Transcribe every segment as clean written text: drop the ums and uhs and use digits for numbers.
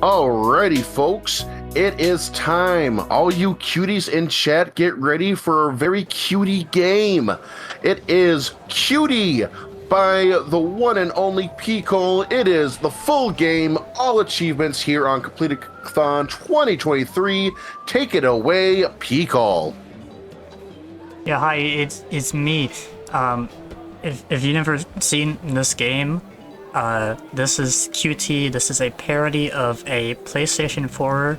Alrighty, folks, it is time. All you cuties in chat, get ready for a very cutie game. It is Cutie by the one and only Pcol. It is the full game, all achievements here on Completithon 2023. Take it away, Pcol. Yeah, hi, it's me. If you've never seen this game, this is QT. This is a parody of a PlayStation 4,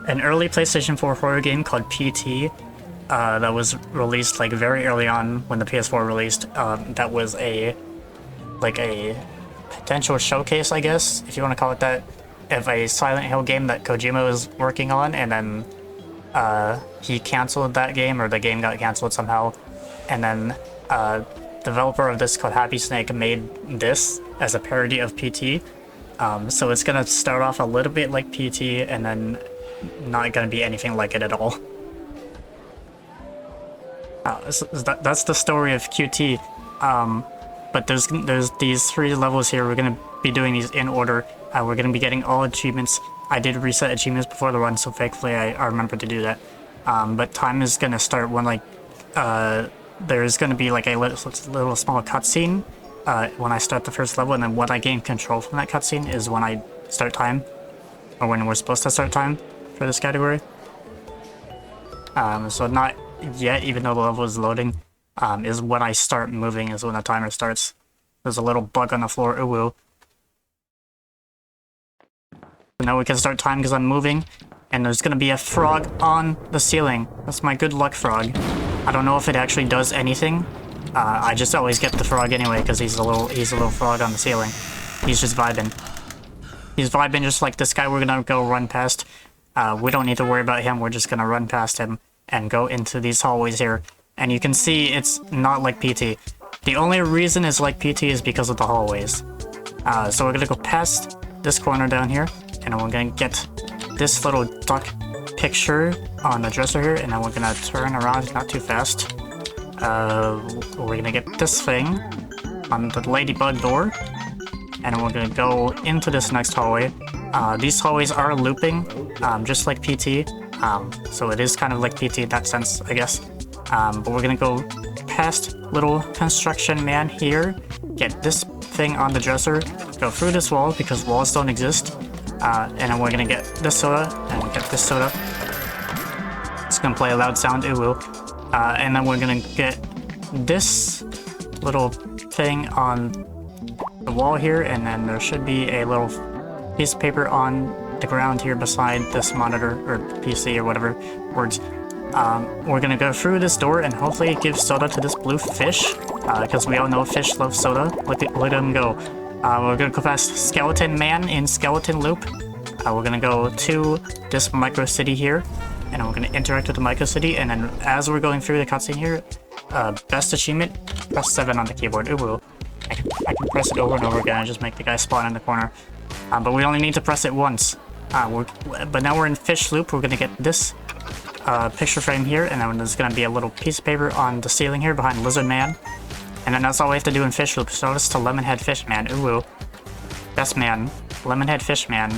an early PlayStation 4 horror game called PT, that was released like very early on when the PS4 released. That was a potential showcase, I guess, if you want to call it that, of a Silent Hill game that Kojima was working on, and then he canceled that game, or the game got canceled somehow, and then developer of this called Happy Snake made this as a parody of PT. So it's gonna start off a little bit like PT and then not gonna be anything like it at all. That's the story of QT. But there's these 3 levels here. We're gonna be doing these in order. We're gonna be getting all achievements. I did reset achievements before the run, so thankfully I remembered to do that. But time is gonna start when there's gonna be like a little small cutscene when I start the first level, and then when I gain control from that cutscene is when I start time, or when we're supposed to start time for this category. So not yet, even though the level is loading, is when I start moving, is when the timer starts. There's a little bug on the floor, ooh woo. So now we can start time because I'm moving, and there's gonna be a frog on the ceiling. That's my good luck frog. I don't know if it actually does anything. I just always get the frog anyway because he's a little frog on the ceiling. He's just vibing. He's vibing just like this guy we're gonna go run past. We don't need to worry about him. We're just gonna run past him and go into these hallways here. And you can see it's not like PT. The only reason it's like PT is because of the hallways. So we're gonna go past this corner down here, and we're gonna get this little duck picture on the dresser here, and then we're gonna turn around, not too fast. We're gonna get this thing on the ladybug door, and then we're gonna go into this next hallway. These hallways are looping, just like PT, so it is kind of like PT in that sense, I guess. But we're gonna go past little construction man here, get this thing on the dresser, go through this wall because walls don't exist, and then we're gonna get this soda, and we'll get this soda. It's gonna play a loud sound, it will. And then we're gonna get this little thing on the wall here, and then there should be a little piece of paper on the ground here beside this monitor, or PC, or whatever words. We're gonna go through this door, and hopefully it gives soda to this blue fish, because we all know fish love soda. Look at him go. We're gonna go past Skeleton Man in Skeleton Loop. We're gonna go to this micro city here, and we're gonna interact with the micro city, and then as we're going through the cutscene here, best achievement, press 7 on the keyboard. Ooh, I can press it over and over again and just make the guy spawn in the corner. But we only need to press it once. But now we're in Fish Loop. We're gonna get this picture frame here, and then there's gonna be a little piece of paper on the ceiling here behind Lizard Man. And then that's all we have to do in Fish Loop. So notice to Lemonhead Fish Man. Ooh, best man, Lemonhead Fish Man.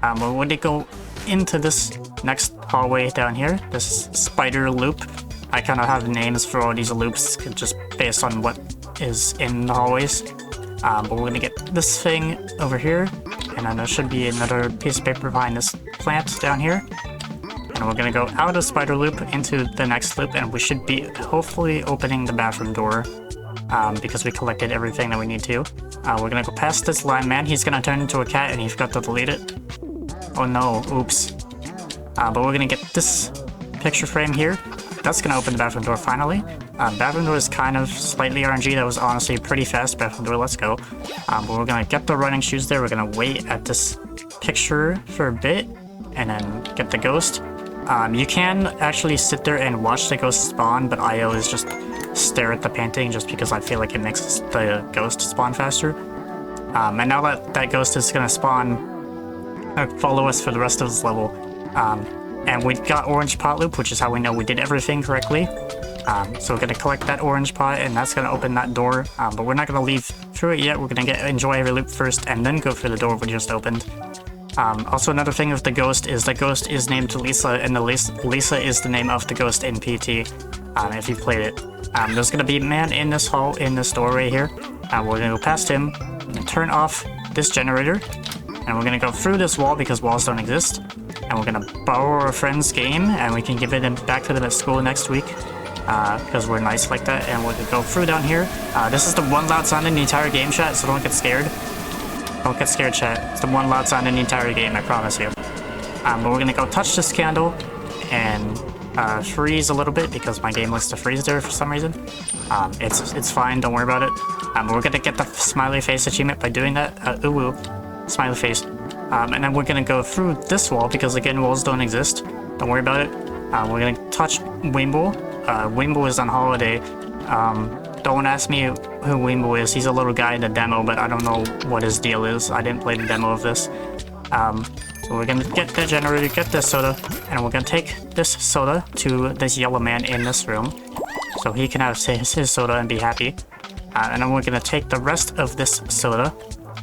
But when they go into this next hallway down here, this spider loop, I kind of have names for all these loops just based on what is in the hallways. But we're gonna get this thing over here, and then there should be another piece of paper behind this plant down here. And we're gonna go out of spider loop into the next loop, and we should be hopefully opening the bathroom door, because we collected everything that we need to. We're gonna go past this lime man. He's gonna turn into a cat, and he forgot to delete it. Oh no, oops. But we're gonna get this picture frame here. That's gonna open the bathroom door finally. Bathroom door is kind of slightly RNG. That was honestly pretty fast. Bathroom door, let's go. But we're gonna get the running shoes there. We're gonna wait at this picture for a bit, and then get the ghost. You can actually sit there and watch the ghost spawn, but I always just stare at the painting just because I feel like it makes the ghost spawn faster. And now that ghost is gonna spawn, follow us for the rest of this level. And we got orange pot loop, which is how we know we did everything correctly. So we're gonna collect that orange pot, and that's gonna open that door. But we're not gonna leave through it yet. We're gonna enjoy every loop first, and then go through the door we just opened. Also, another thing with the ghost is named Lisa, and Lisa is the name of the ghost in PT. If you played it, there's gonna be a man in this hall, in this doorway here. We're gonna go past him, and turn off this generator, and we're gonna go through this wall because walls don't exist. And we're gonna borrow our friend's game, and we can give it back to them at school next week. Because we're nice like that, and we're gonna go through down here. This is the one loud sound in the entire game, chat, so don't get scared. Don't get scared, chat. It's the one loud sound in the entire game, I promise you. But we're gonna go touch this candle and freeze a little bit because my game likes to freeze there for some reason. It's fine, don't worry about it. We're gonna get the smiley face achievement by doing that. Ooh, smiley face. And then we're gonna go through this wall because again, walls don't exist. Don't worry about it. We're gonna touch Wimble. Wimble is on holiday. Don't ask me who Wimble is. He's a little guy in the demo, but I don't know what his deal is. I didn't play the demo of this. So we're gonna get the generator, get this soda, and we're gonna take this soda to this yellow man in this room, so he can have his soda and be happy. And then we're gonna take the rest of this soda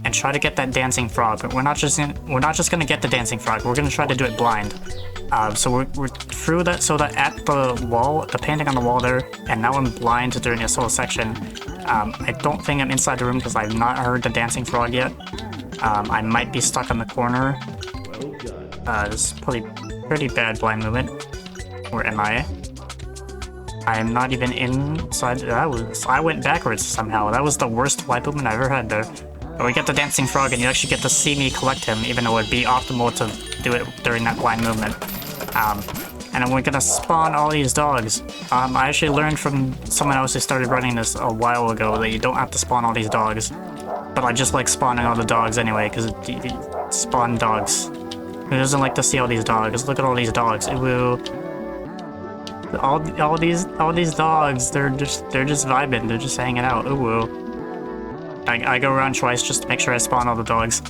and try to get that dancing frog. But we're not just gonna get the dancing frog. We're gonna try to do it blind. So we're through that soda at the wall, the painting on the wall there, and now I'm blind during this whole section. I don't think I'm inside the room because I've not heard the dancing frog yet. I might be stuck in the corner. This is pretty bad blind movement. Where am I? I am not even inside. I went backwards somehow. That was the worst blind movement I ever had there. But we get the dancing frog, and you actually get to see me collect him, even though it'd be optimal to do it during that blind movement. And then we're gonna spawn all these dogs. I actually learned from someone else who started running this a while ago that you don't have to spawn all these dogs. But I just like spawning all the dogs anyway, because spawn dogs. Who doesn't like to see all these dogs? Look at all these dogs. Ooh. All these dogs, they're just vibing, they're just hanging out. Ooh. I go around twice just to make sure I spawn all the dogs.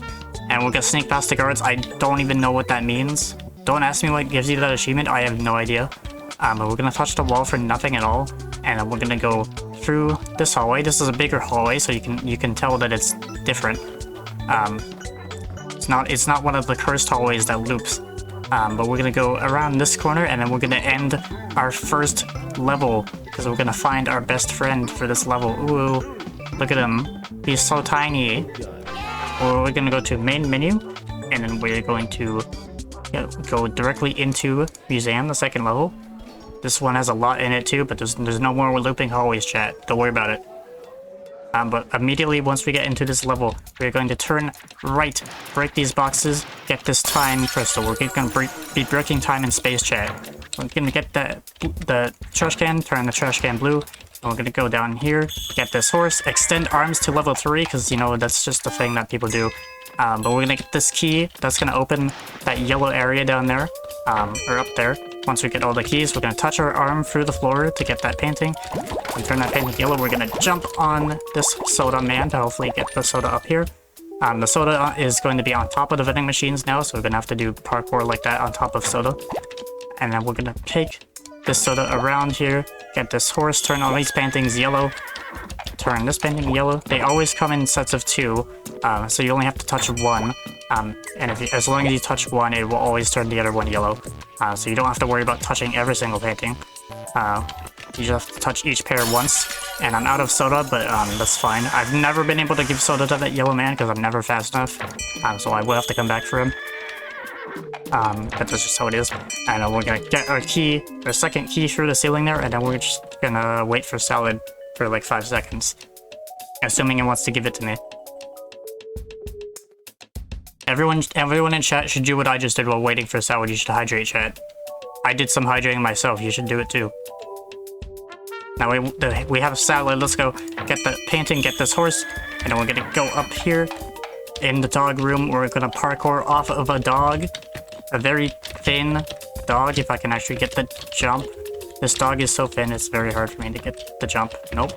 And we're gonna sneak past the guards. I don't even know what that means. Don't ask me what gives you that achievement, I have no idea. But we're gonna touch the wall for nothing at all. And then we're gonna go through this hallway. This is a bigger hallway, so you can tell that it's different. It's not one of the cursed hallways that loops. But we're gonna go around this corner, and then we're gonna end our first level, because we're gonna find our best friend for this level. Ooh, look at him. He's so tiny. We're gonna go to main menu, and then we're going to go directly into museum, the second level. This one has a lot in it too, but there's no more looping hallways, chat. Don't worry about it. But immediately once we get into this level, we're going to turn right, break these boxes, get this time crystal. We're going to be breaking time and space, chat. We're going to get the trash can, turn the trash can blue, and we're going to go down here, get this horse, extend arms to level 3, because, you know, that's just the thing that people do. But we're going to get this key that's going to open that yellow area down there, or up there. Once we get all the keys, we're going to touch our arm through the floor to get that painting. And turn that painting yellow, we're going to jump on this soda man to hopefully get the soda up here. The soda is going to be on top of the vending machines now, so we're going to have to do parkour like that on top of soda. And then we're going to take this soda around here, get this horse, turn all these paintings yellow, turn this painting yellow. They always come in sets of 2, so you only have to touch 1. And as long as you touch 1, it will always turn the other one yellow. So you don't have to worry about touching every single painting. You just have to touch each pair once. And I'm out of soda, but that's fine. I've never been able to give soda to that yellow man because I'm never fast enough. So I will have to come back for him. That's just how it is. And we're gonna get our key, our second key through the ceiling there, and then we're just gonna wait for Salad for like 5 seconds. Assuming it wants to give it to me. Everyone in chat should do what I just did while waiting for Salad. You should hydrate, chat. I did some hydrating myself. You should do it too. Now we have Salad. Let's go get the painting, get this horse, and then we're gonna go up here in the dog room. We're gonna parkour off of a dog, a very thin dog. If I can actually get the jump. This dog is so thin, it's very hard for me to get the jump. Nope.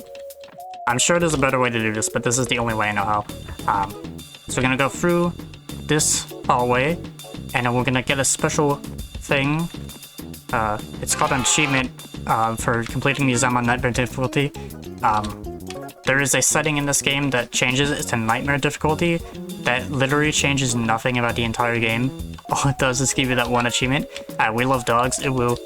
I'm sure there's a better way to do this, but this is the only way I know how. So we're gonna go through this hallway, and then we're gonna get a special thing. It's called an achievement for completing museum on nightmare difficulty. There is a setting in this game that changes it to nightmare difficulty, that literally changes nothing about the entire game. All it does is give you that one achievement. We love dogs. It will.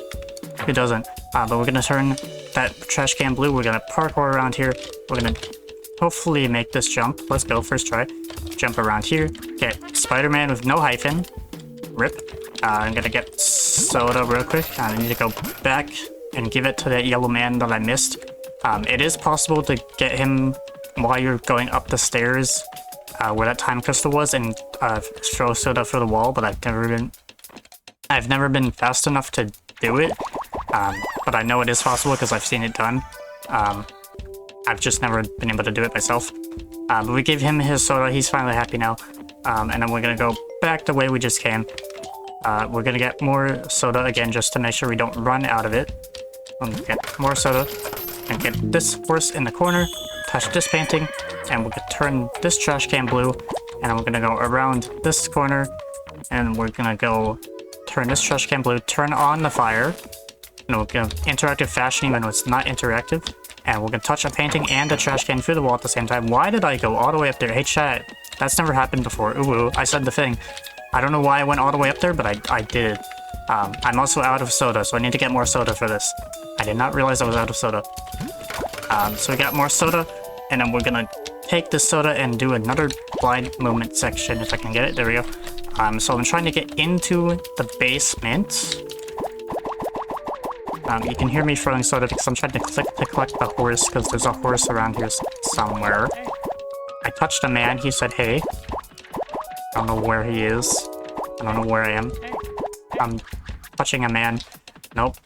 Who doesn't? But we're gonna turn that trash can blue. We're gonna parkour around here. We're gonna hopefully make this jump. Let's go. First try. Jump around here. Get Spider-Man with no hyphen. Rip. I'm gonna get soda real quick. I need to go back and give it to that yellow man that I missed. It is possible to get him while you're going up the stairs where that time crystal was and throw soda through the wall, but I've never been fast enough to do it. But I know it is possible because I've seen it done. I've just never been able to do it myself. But we gave him his soda. He's finally happy now. And then we're gonna go back the way we just came. We're gonna get more soda again just to make sure we don't run out of it. We'll get more soda and get this horse in the corner, touch this painting, and we're gonna turn this trash can blue, and then we're gonna go around this corner, and we're gonna go turn this trash can blue, turn on the fire, and we're gonna interactive fashion even though it's not interactive, and we're gonna touch a painting and a trash can through the wall at the same time. Why did I go all the way up there? Hey chat, that's never happened before. Ooh, I said the thing. I don't know why I went all the way up there, but I did. I'm also out of soda, so I need to get more soda for this. I did not realize I was out of soda. So we got more soda, and then we're gonna take this soda and do another blind movement section if I can get it. There we go. So I'm trying to get into the basement. You can hear me throwing soda because I'm trying to click to collect the horse because there's a horse around here somewhere. I touched a man. He said, hey. I don't know where he is. I don't know where I am. I'm touching a man. Nope.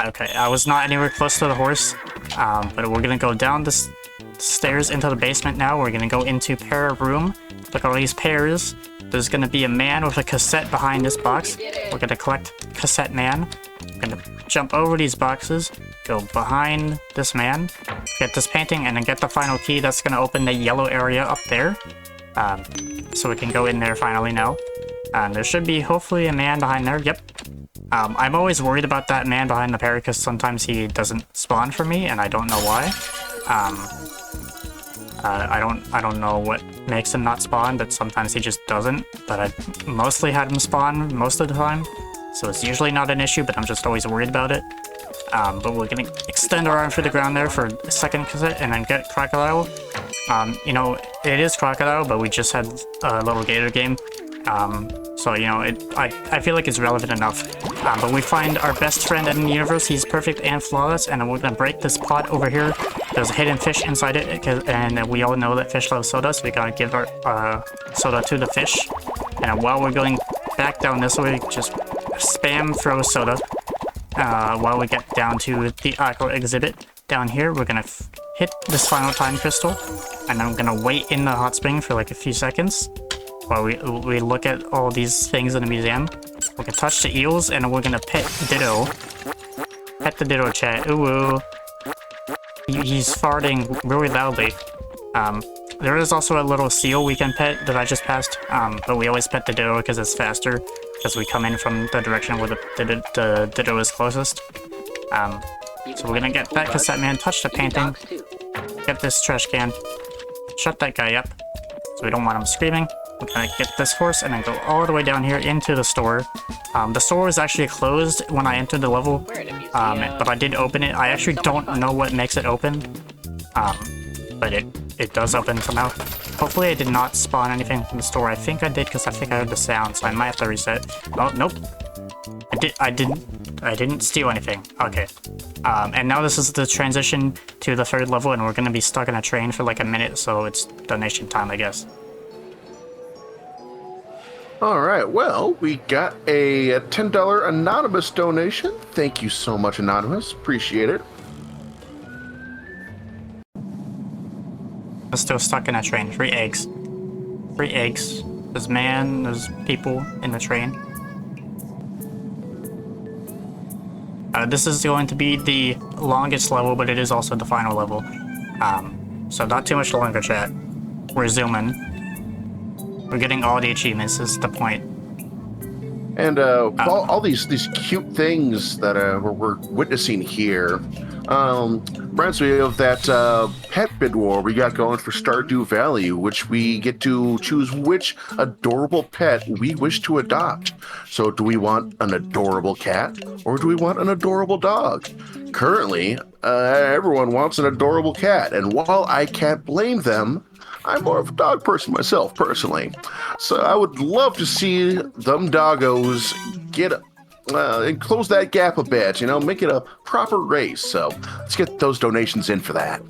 Okay, I was not anywhere close to the horse. But we're gonna go down the stairs into the basement now. We're gonna go into pair room. Look at all these pairs. There's gonna be a man with a cassette behind this box. We're gonna collect cassette man. We're gonna jump over these boxes, go behind this man, get this painting, and then get the final key. That's gonna open the yellow area up there. So we can go in there finally now. There should be hopefully a man behind there. Yep. I'm always worried about that man behind the parrot because sometimes he doesn't spawn for me, and I don't know why. I don't know what makes him not spawn, but sometimes he just doesn't. But I've mostly had him spawn most of the time, so it's usually not an issue, but I'm just always worried about it. But we're gonna extend our arm through the ground there for a second cassette and then get Crocodile. You know, it is Crocodile, but we just had a little gator game. So, you know, I feel like it's relevant enough. But we find our best friend in the universe. He's perfect and flawless, and then we're gonna break this pot over here. There's a hidden fish inside it, and we all know that fish love soda, so we gotta give our soda to the fish. And while we're going back down this way, just spam throw soda. While we get down to the aqua exhibit down here, we're gonna hit this final time crystal, and then I'm gonna wait in the hot spring for like a few seconds while we look at all these things in the museum. We're gonna touch the eels, and we're gonna pet Ditto. Pet the Ditto, chat. Ooh. He's farting really loudly. There is also a little seal we can pet that I just passed, but we always pet the Ditto because it's faster, because we come in from the direction where the Ditto is closest. So we're gonna get that cassette man, touch the painting, get this trash can, shut that guy up, so we don't want him screaming. We're gonna get this horse and then go all the way down here into the store. The store was actually closed when I entered the level, but I did open it. I actually don't know what makes it open, but it does open somehow. Hopefully I did not spawn anything from the store. I think I did because I think I heard the sound, so I might have to reset. Oh, nope. I didn't steal anything. Okay. And now this is the transition to the third level, and we're gonna be stuck in a train for like a minute, so it's donation time, I guess. All right, well, we got a $10 anonymous donation. Thank you so much, Anonymous. Appreciate it. I'm still stuck in a train. 3 eggs. 3 eggs. There's man, there's people in the train. This is going to be the longest level, but it is also the final level. So not too much longer, chat. We're zooming. We're getting all the achievements, is the point. And all these cute things that we're witnessing here. Reminds me of that pet bid war we got going for Stardew Valley, which we get to choose which adorable pet we wish to adopt. So do we want an adorable cat or do we want an adorable dog? Currently, everyone wants an adorable cat, and while I can't blame them, I'm more of a dog person myself, personally. So I would love to see them doggos get and close that gap a bit, make it a proper race. So let's get those donations in for that.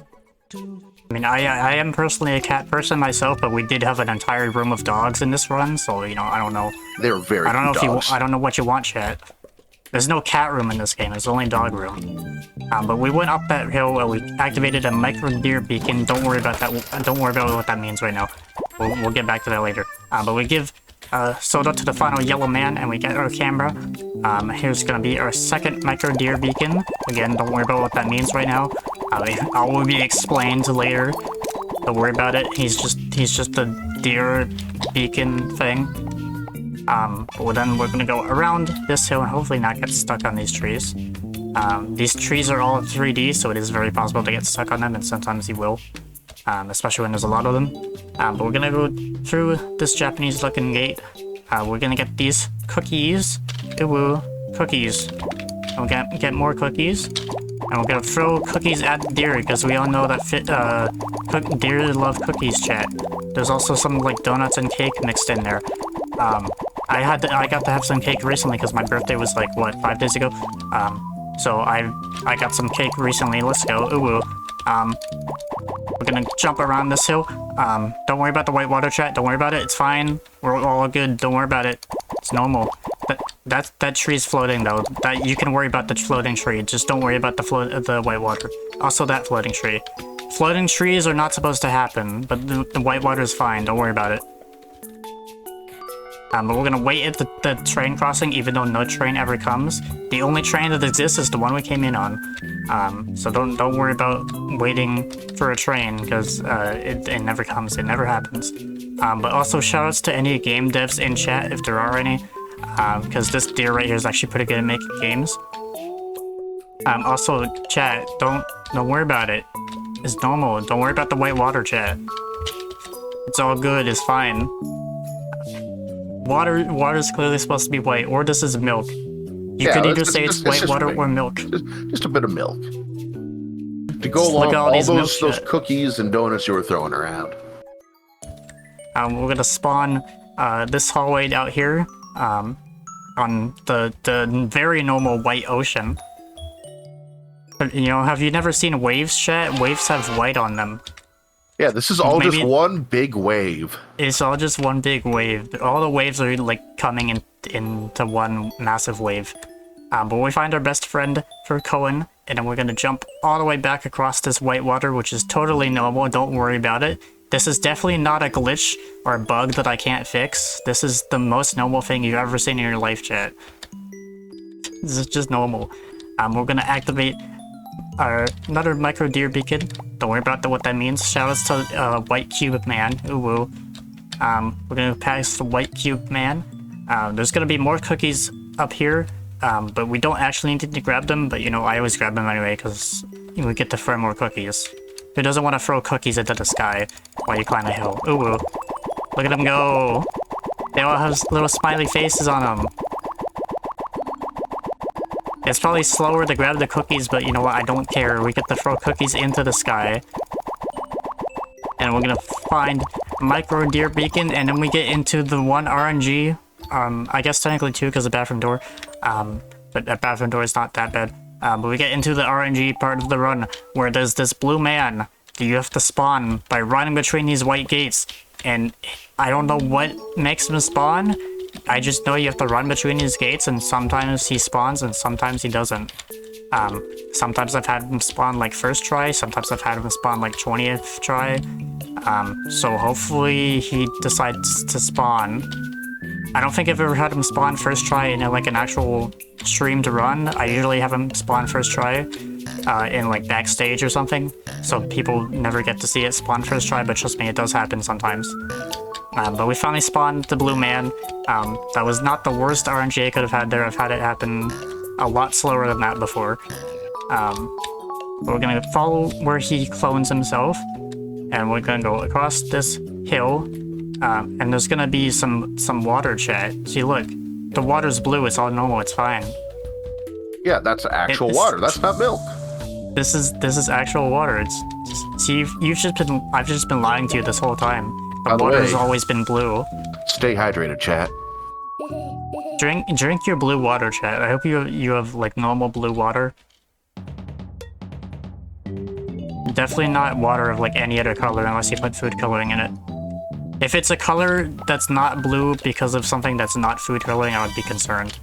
I mean, I am personally a cat person myself, but we did have an entire room of dogs in this run, so I don't know. They're very I don't know good dogs. I don't know what you want, chat. There's no cat room in this game. There's only dog room. But we went up that hill where we activated a micro deer beacon. Don't worry about that. Don't worry about what that means right now. We'll get back to that later. But we give soda to the final yellow man, and we get our camera. Here's gonna be our second micro deer beacon. Again, don't worry about what that means right now. I will be explained later. Don't worry about it. He's just a deer beacon thing. But then we're gonna go around this hill and hopefully not get stuck on these trees. These trees are all in 3D, so it is very possible to get stuck on them, and sometimes you will, especially when there's a lot of them. But we're gonna go through this Japanese-looking gate. We're gonna get these cookies. Ooh, cookies. We're gonna get more cookies, and we're gonna throw cookies at the deer because we all know that deer love cookies. Chat. There's also some like donuts and cake mixed in there. I got to have some cake recently because my birthday was like what 5 days ago. So I got some cake recently. Let's go. Ooh. We're gonna jump around this hill. Don't worry about the white water, chat. Don't worry about it. It's fine. We're all good. Don't worry about it. It's normal. That tree's floating though. That you can worry about the floating tree. Just don't worry about the white water. Also that floating tree. Floating trees are not supposed to happen, but the white water is fine. Don't worry about it. But we're gonna wait at the train crossing, even though no train ever comes. The only train that exists is the one we came in on. So don't worry about waiting for a train, because it never comes, it never happens. But also shoutouts to any game devs in chat, if there are any, because this deer right here is actually pretty good at making games. Also, chat, don't worry about it. It's normal. Don't worry about the white water, chat. It's all good, it's fine. Water is clearly supposed to be white, or this is milk. You could either say it's white water or milk. Just a bit of milk. To go along with all those cookies and donuts you were throwing around. We're gonna spawn this hallway out here on the very normal white ocean. But, have you never seen waves, chat? Waves have white on them. Yeah, this is all just one big wave. It's all just one big wave. All the waves are like coming into one massive wave. But we find our best friend for Cohen, and then we're gonna jump all the way back across this white water, which is totally normal. Don't worry about it. This is definitely not a glitch or a bug that I can't fix. This is the most normal thing you've ever seen in your life, chat. This is just normal. We're gonna activate another micro deer beacon. Don't worry about what that means. Shoutouts to White Cube Man. Ooh woo. We're gonna pass the White Cube Man. There's gonna be more cookies up here, but we don't actually need to grab them. But I always grab them anyway because we get to throw more cookies. Who doesn't want to throw cookies into the sky while you climb a hill? Ooh woo. Look at them go. They all have little smiley faces on them. It's probably slower to grab the cookies, but you know what? I don't care. We get to throw cookies into the sky. And we're gonna find micro deer beacon, and then we get into the one RNG. I guess technically two because of bathroom door. But that bathroom door is not that bad. But we get into the RNG part of the run where there's this blue man that you have to spawn by running between these white gates. And I don't know what makes him spawn. I just know you have to run between these gates, and sometimes he spawns and sometimes he doesn't. Sometimes I've had him spawn like first try, sometimes I've had him spawn like 20th try. So hopefully he decides to spawn. I don't think I've ever had him spawn first try in like an actual stream to run. I usually have him spawn first try in like backstage or something, so people never get to see it spawn first try, but trust me, it does happen sometimes. But we finally spawned the blue man. That was not the worst RNG I could have had there. I've had it happen a lot slower than that before. But we're gonna follow where he clones himself, and we're gonna go across this hill, and there's gonna be some water, chat. See, look, the water's blue. It's all normal. It's fine. Yeah, that's actual water. That's not milk. This is actual water. It's see, I've just been lying to you this whole time. The water has always been blue. Stay hydrated, chat. Drink your blue water, chat. I hope you have like normal blue water. Definitely not water of like any other color unless you put food coloring in it. If it's a color that's not blue because of something that's not food coloring, I would be concerned.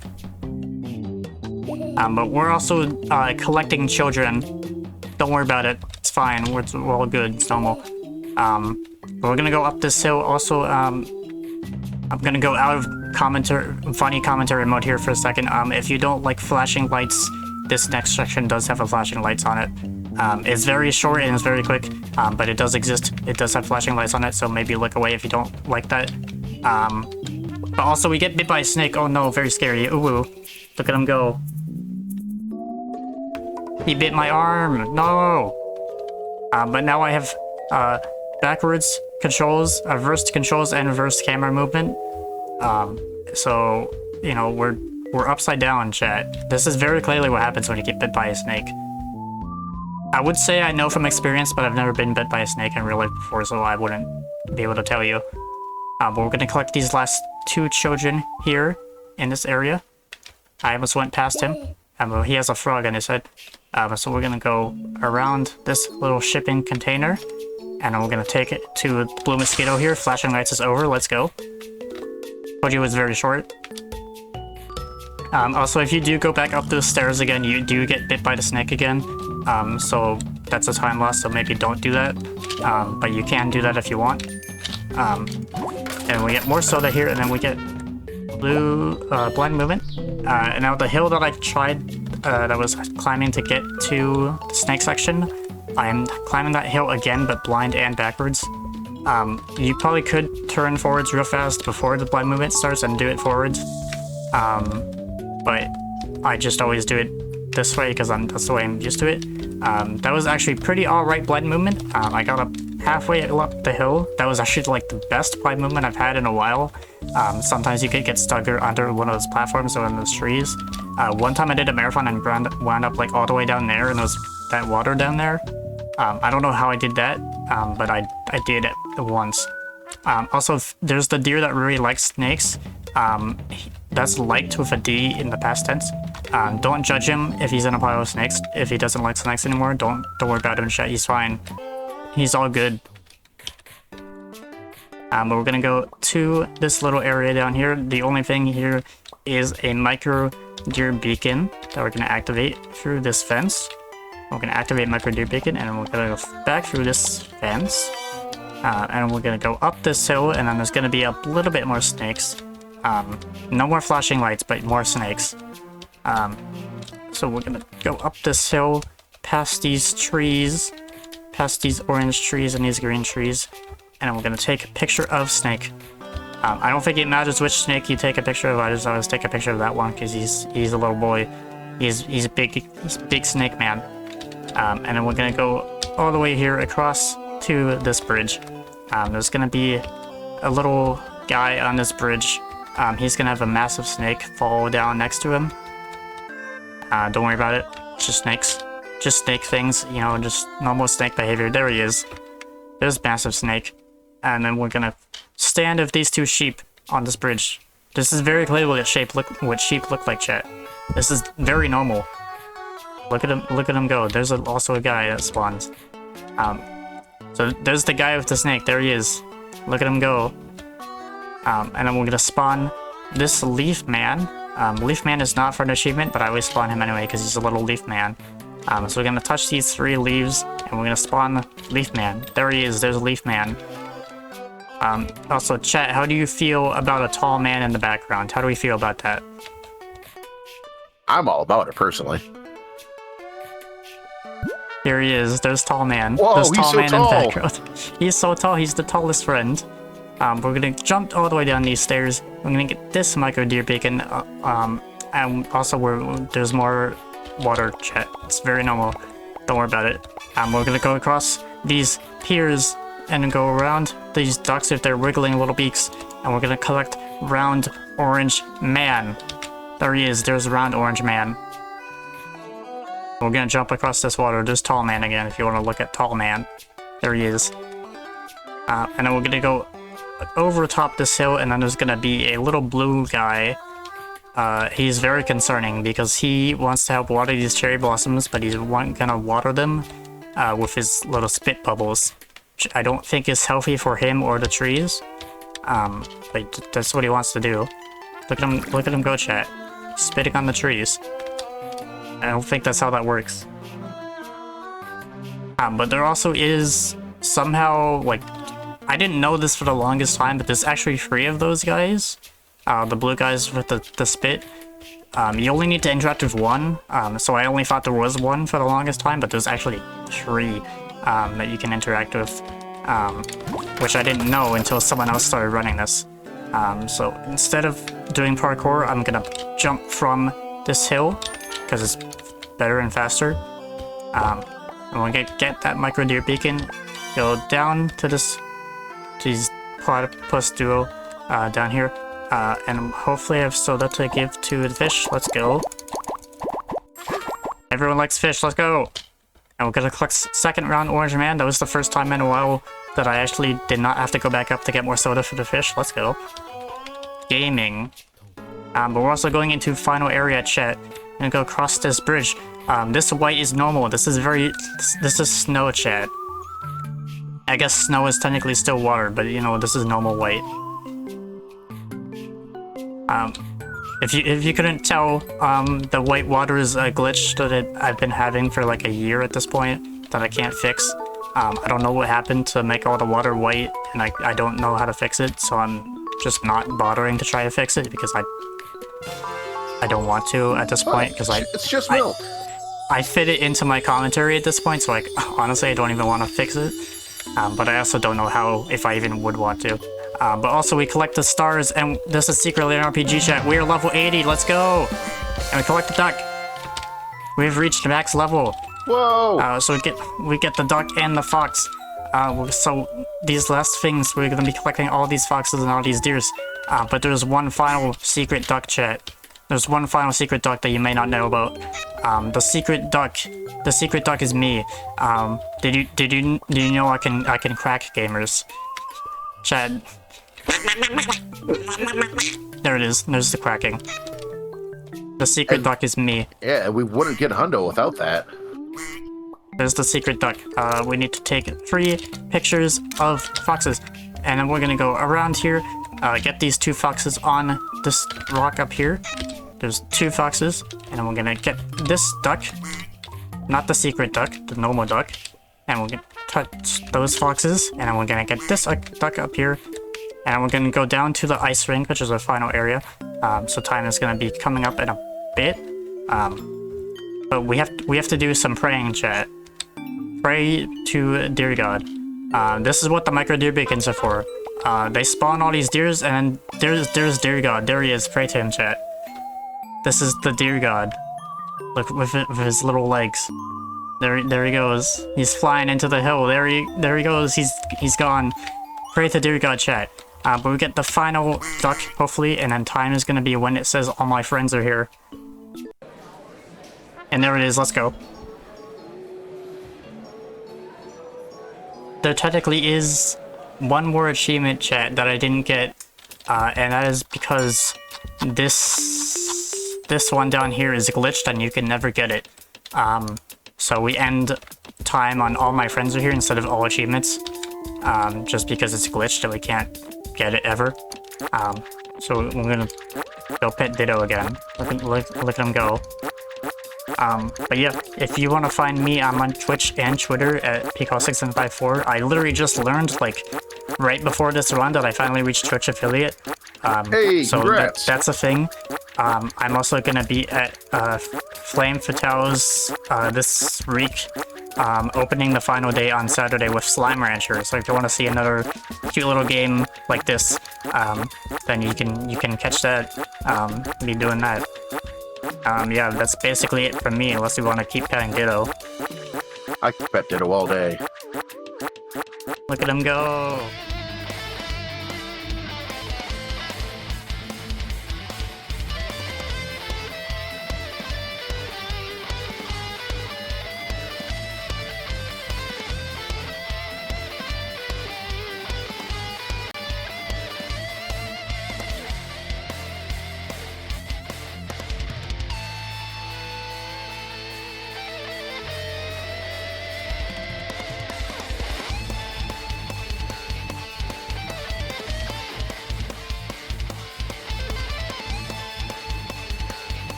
But we're also collecting children. Don't worry about it. It's fine. We're all good. It's normal. We're gonna go up this hill. Also, I'm gonna go out of funny commentary mode here for a second. If you don't like flashing lights, this next section does have a flashing lights on it. It's very short and it's very quick, but it does exist. It does have flashing lights on it, so maybe look away if you don't like that. But also, we get bit by a snake. Oh no, very scary. Ooh, look at him go. He bit my arm. No. But now I have backwards controls, reversed controls, and reversed camera movement. So you know we're upside down, chat. This is very clearly what happens when you get bit by a snake. I would say I know from experience, but I've never been bit by a snake in real life before, so I wouldn't be able to tell you. But we're gonna collect these last two children here in this area. I almost went past him. He has a frog on his head. So we're gonna go around this little shipping container, and we're gonna take it to the blue mosquito here. Flashing lights is over. Let's go. Told you it was very short. Also, if you do go back up those stairs again, you do get bit by the snake again. So that's a time loss, so maybe don't do that. But you can do that if you want. And we get more soda here, and then we get blue blind movement. And now the hill that I tried, that was climbing to get to the snake section, I'm climbing that hill again, but blind and backwards. You probably could turn forwards real fast before the blind movement starts and do it forwards. But I just always do it this way because that's the way I'm used to it. That was actually pretty alright blind movement. I got up halfway up the hill. That was actually like the best blind movement I've had in a while. Sometimes you could get stuck under one of those platforms or in those trees. One time I did a marathon and wound up like all the way down there, and there was that water down there. I don't know how I did that, but I did it once. Also, there's the deer that really likes snakes. That's liked with a D in the past tense. Don't judge him if he's in a pile of snakes. If he doesn't like snakes anymore, don't worry about him, chat. He's fine. He's all good. But we're gonna go to this little area down here. The only thing here is a micro deer beacon that we're gonna activate through this fence. We're gonna activate micro deer beacon, and we're gonna go back through this fence. And we're gonna go up this hill, and then there's gonna be a little bit more snakes. No more flashing lights, but more snakes. So we're gonna go up this hill, past these trees, past these orange trees and these green trees, and we're gonna take a picture of snake. I don't think it matters which snake you take a picture of. I just always take a picture of that one because he's a little boy. He's a big snake man. And then we're gonna go all the way here across to this bridge. There's gonna be a little guy on this bridge. He's gonna have a massive snake fall down next to him. Don't worry about it. It's just snakes. Just snake things, you know, just normal snake behavior. There he is. There's massive snake. And then we're gonna stand with these two sheep on this bridge. This is very clearly what sheep look like, chat. This is very normal. Look at him go. There's also a guy that spawns. So there's the guy with the snake. There he is. Look at him go. And then we're gonna spawn this leaf man. Leaf man is not for an achievement, but I always spawn him anyway because he's a little leaf man. So we're gonna touch these 3 leaves, and we're gonna spawn leaf man. There he is. There's a leaf man. Also, chat, how do you feel about a tall man in the background? How do we feel about that? I'm all about it, personally. Here he is. There's tall man. Whoa, There's he's tall so man tall. in the background. He's so tall. He's the tallest friend. We're gonna jump all the way down these stairs. We're gonna get this micro deer beacon. And also there's more water chat. It's very normal. Don't worry about it. We're gonna go across these piers and go around these ducks if they're wiggling little beaks. And we're gonna collect round orange man. There he is. There's round orange man. We're gonna jump across this water. There's tall man again if you want to look at tall man. There he is. And then we're gonna go over top this hill, and then there's gonna be a little blue guy. He's very concerning because he wants to help water these cherry blossoms, but he's gonna water them with his little spit bubbles, which I don't think is healthy for him or the trees. But that's what he wants to do. Look at him go, chat. Spitting on the trees. I don't think that's how that works. But there also is somehow, like, I didn't know this for the longest time, but there's actually 3 of those guys. The blue guys with the spit. You only need to interact with 1, so I only thought there was 1 for the longest time, but there's actually 3 that you can interact with, which I didn't know until someone else started running this. So instead of doing parkour, I'm gonna jump from this hill, because it's better and faster. And we're gonna get that micro deer beacon, go down to these platypus duo down here, and hopefully I have soda to give to the fish. Let's go. Everyone likes fish, let's go! And we're gonna collect second round orange man. That was the first time in a while that I actually did not have to go back up to get more soda for the fish. Let's go. Gaming. But we're also going into final area chat. And go across this bridge. This white is normal. This is snow chat. I guess snow is technically still water, but you know, this is normal white. If you couldn't tell, the white water is a glitch that I've been having for like a year at this point that I can't fix. I don't know what happened to make all the water white, and I don't know how to fix it, so I'm just not bothering to try to fix it because I don't want to at this point, because it's just milk. I fit it into my commentary at this point, so like honestly I don't even want to fix it. But I also don't know how, if I even would want to. But also we collect the stars, and this is secretly an RPG chat. We are level 80, let's go! And we collect the duck. We've reached max level. Whoa! So we get the duck and the fox. So these last things, we're gonna be collecting all these foxes and all these deers. But there's one final secret duck chat. There's one final secret duck that you may not know about. The secret duck is me. Did you know I can crack gamers? Chad. There it is. There's the cracking. The secret duck is me. Yeah, we wouldn't get hundo without that. There's the secret duck. We need to take 3 pictures of foxes, and then we're gonna go around here, get these 2 foxes on this rock up here. There's 2 foxes, and then we're gonna get this duck, not the secret duck, the normal duck, and we're gonna touch those foxes, and then we're gonna get this duck up here, and we're gonna go down to the ice rink, which is our final area. So time is gonna be coming up in a bit, but we have to do some praying, chat. Pray to deer god. This is what the micro deer beacons are for. They spawn all these deers, and there's deer god. There he is. Pray to him, chat. This is the deer god. Look with his little legs. There he goes. He's flying into the hill. There he goes. He's gone. Pray to deer god, chat. But we get the final duck hopefully, and then time is gonna be when it says all my friends are here. And there it is. Let's go. There technically is one more achievement, chat, that I didn't get, and that is because this one down here is glitched and you can never get it. So we end time on all my friends are here instead of all achievements, just because it's glitched and we can't get it ever. So we're gonna go pet Ditto again. Look at him go. But yeah, if you want to find me, I'm on Twitch and Twitter at Pcol6754. I literally just learned, like, right before this run that I finally reached Twitch affiliate. Hey, so congrats. that's a thing. I'm also gonna be at Flame Fatales this week. opening the final day on Saturday with Slime Rancher. So if you want to see another cute little game like this, then you can catch that. Be doing that. Yeah, that's basically it from me. Unless you want to keep petting Ditto. I can pet Ditto all day. Look at him go.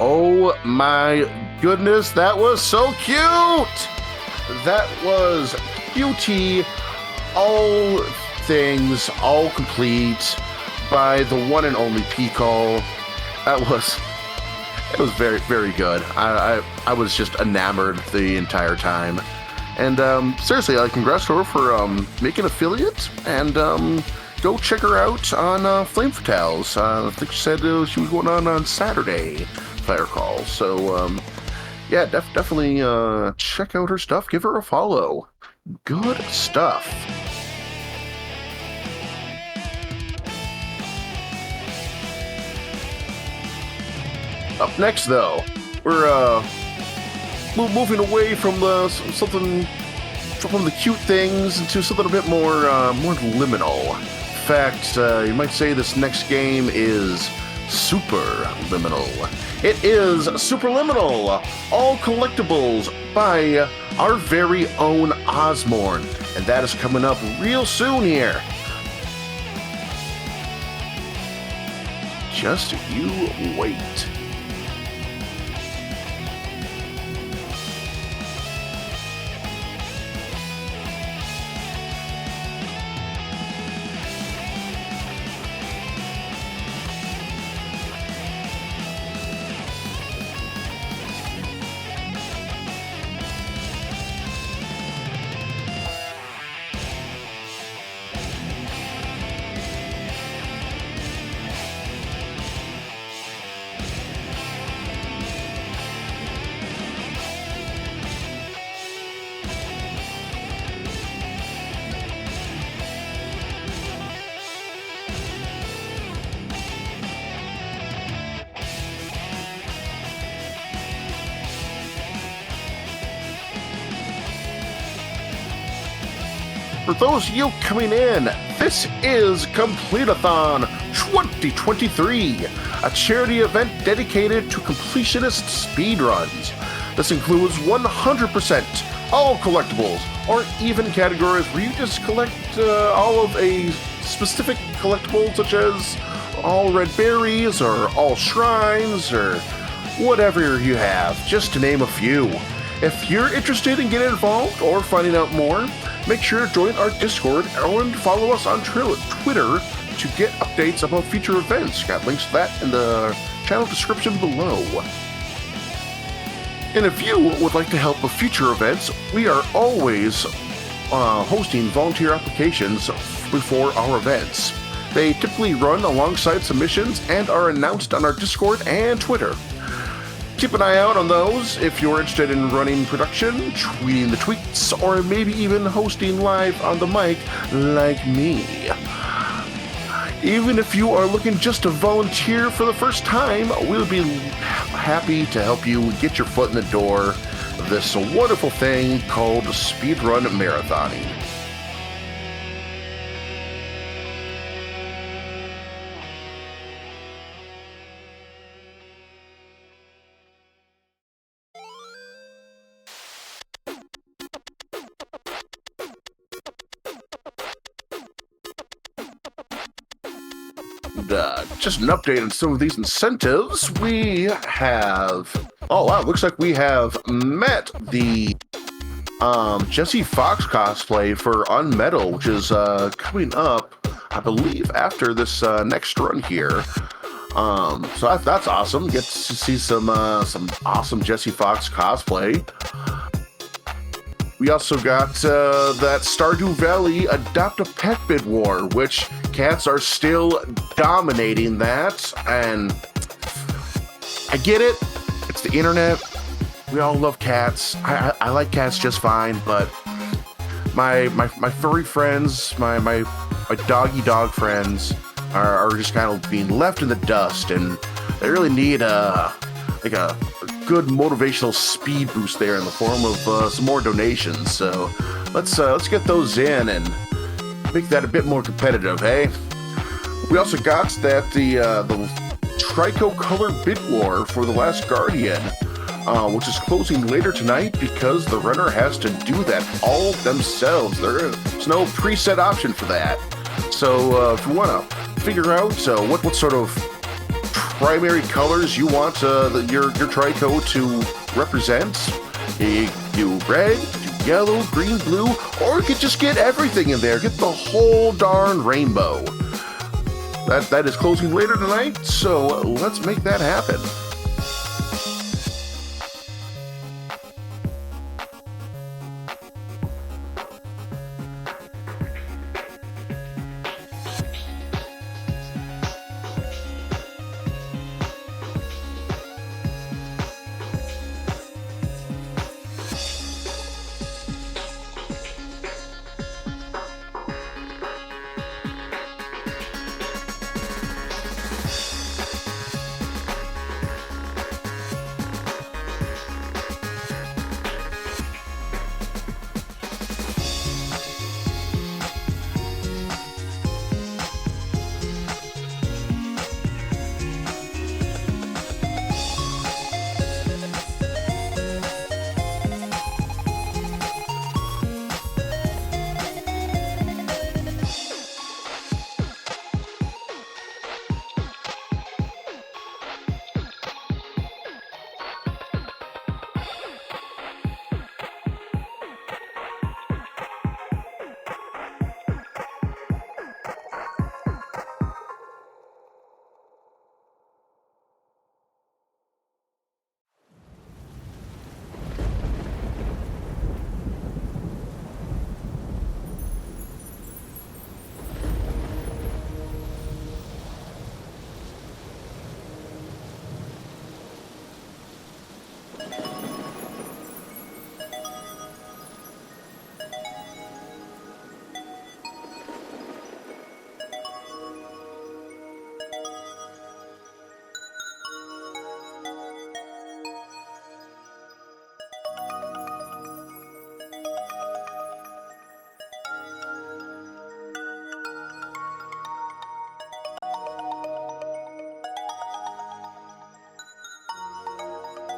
Oh my goodness, that was so cute! That was cutie, all things, all complete, by the one and only Pcol. It was very, very good. I was just enamored the entire time. And seriously, congrats to her for making affiliate, and go check her out on Flame Fatales. I think she said she was going on Saturday, if I recall. So yeah, definitely check out her stuff. Give her a follow. Good stuff. Up next, though, we're moving away from from the cute things into something a bit more liminal. In fact, you might say this next game is super liminal. It is Superliminal, all collectibles by our very own Osmorn, and that is coming up real soon here. Just you wait. For those of you coming in, this is Completithon 2023, a charity event dedicated to completionist speedruns. This includes 100% all collectibles, or even categories where you just collect all of a specific collectible, such as all red berries, or all shrines, or whatever you have, just to name a few. If you're interested in getting involved or finding out more, Make sure to join our Discord and follow us on Twitter to get updates about future events. Got links to that in the channel description below. And if you would like to help with future events, we are always hosting volunteer applications before our events. They typically run alongside submissions and are announced on our Discord and Twitter. Keep an eye out on those if you're interested in running production, tweeting the tweets, or maybe even hosting live on the mic like me. Even if you are looking just to volunteer for the first time, we'll be happy to help you get your foot in the door of this wonderful thing called speedrun marathoning. Just an update on some of these incentives. We have... Oh wow, looks like we have met the Jesse Fox cosplay for Unmetal, which is coming up, I believe, after this next run here. So that's awesome. Get to see some awesome Jesse Fox cosplay. We also got that Stardew Valley Adopt a Pet bid war, which cats are still dominating that, and I get it. It's the internet. We all love cats. I like cats just fine, but my furry friends, my doggy dog friends are just kind of being left in the dust, and they really need a good motivational speed boost there in the form of some more donations. So let's get those in and make that a bit more competitive, hey? We also got that the Tricolor bid war for the Last Guardian, which is closing later tonight because the runner has to do that all themselves. There's no preset option for that. So if you want to figure out what sort of primary colors you want your Trico to represent, you do red, do yellow, green, blue, or you could just get everything in there. Get the whole darn rainbow. That is closing later tonight, so let's make that happen.